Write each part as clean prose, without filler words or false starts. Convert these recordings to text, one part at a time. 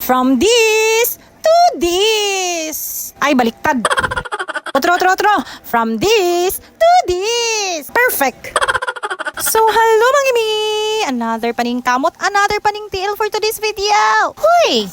From this to this. Ay, baliktad. Otro. From this to this. Perfect. So, hello mga gimi! Another paning kamot, another paning TL for today's video. Huy!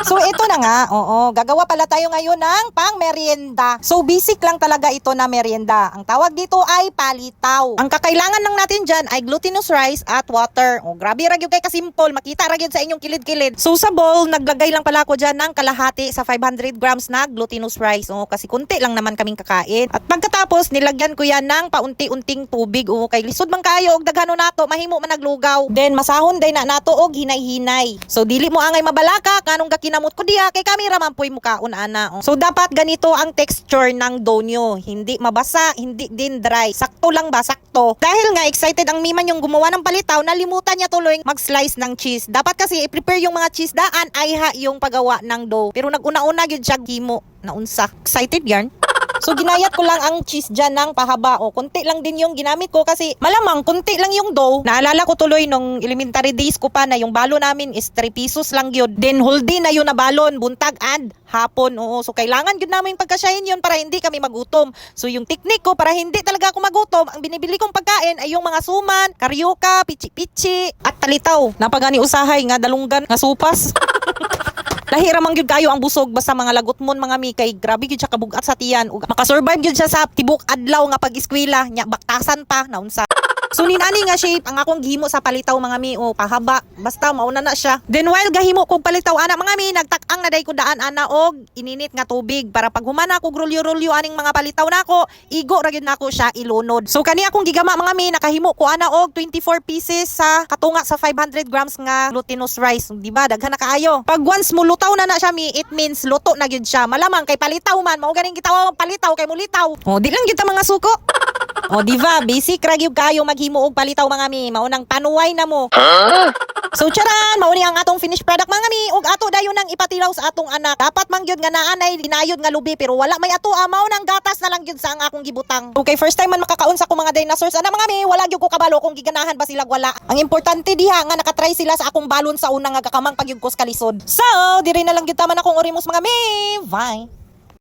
So, ito na nga. Oo, gagawa pala tayo ngayon ng pang merienda. So, basic lang talaga ito na merienda. Ang tawag dito ay palitaw. Ang kakailangan lang natin dyan ay glutinous rice at water. O, grabe ra gyud kay kasimple. Makita ra gyud sa inyong kilid-kilid. So, sa bowl, naglagay lang pala ako dyan ng kalahati sa 500 grams na glutinous rice. O, kasi kunti lang naman kaming kakain. At pagkatapos, nilagyan ko yan ng paunti-unting tubig. O, kay lisod man kayo og daghano nato mahimo man naglugaw. Then masahon day na nato og hinay-hinay. So dili mo angay mabalaka kanong gakinamot ko diha kay kamera man puy mukaon ana. So dapat ganito ang texture ng dough nyo. Hindi mabasa, hindi din dry. Sakto lang ba? Sakto. Dahil nga excited ang miman yung gumawa ng palitaw, nalimutan niya tuloy mag-slice ng cheese. Dapat kasi i-prepare yung mga cheese daan ay ha yung paggawa ng dough. Pero nag-una-una gyud siya himo na unsa. Excited yarn? So, ginayat ko lang ang cheese dyan ng pahaba. O, kunti lang din yung ginamit ko kasi malamang kunti lang yung dough. Naalala ko tuloy nung elementary days ko pa na yung balon namin is 3 pesos lang yun. Then, whole day na yun na balon, buntag and hapon. Oo, so kailangan yun namin pagkasyahin yun para hindi kami magutom. So, yung technique ko para hindi talaga ako magutom, ang binibili kong pagkain ay yung mga suman, karyoka, pichi-pichi, at talitaw. Napagani usahay nga dalunggan, nga supas. Lahira man gyud kayo ang busog basta mga lagot mon mga mi kay grabe gyud siya kabugat sa tiyan ug makasurvive gyud siya sa tibok adlaw nga pag-eskwela nya baktasan pa naunsa. So ninani nga shape ang akong gihimo sa palitaw mga mi o pahaba basta mauna na siya. Then while gahimo kog palitaw ana mga mi nagtak-ang na day ko daan ana og ininit nga tubig para pag humana kog rulyo-rulyo aning mga palitaw nako igo ra gyud nako siya ilunod. So kani akong gigama mga mi nakahimo ko ana og 24 pieces sa katunga sa 500 grams nga glutinous rice. Di ba daghan na kaayo. Pag once mulutaw na siya mi it means luto na gyud siya. Malamang kay palitaw man mao ganing gitawag palitaw kay mulitaw. O di lang gyud ta mga suko. O diba, basic ra gyud kayo maghimo og palitaw mga mi, maunang panuway na mo. So charan, mauni ang atong finished product mga mi, og ato dayon nang ipatilaw sa atong anak. Dapat man gyud nga naanay ginayod nga lubi pero wala may ato mao nang gatas na lang gyud sa ang akong gibutang. Okay, first time man makakaon sa ko mga dinosaurs ana mga mi, wala gyud ko kabalo kung giganahan ba sila wala. Ang importante diha nga nakatry sila sa akong balon sa una nga gakamang pagyud ko sa kalisod. So, diri na lang gyud ta man akong orimos mga mi. Bye.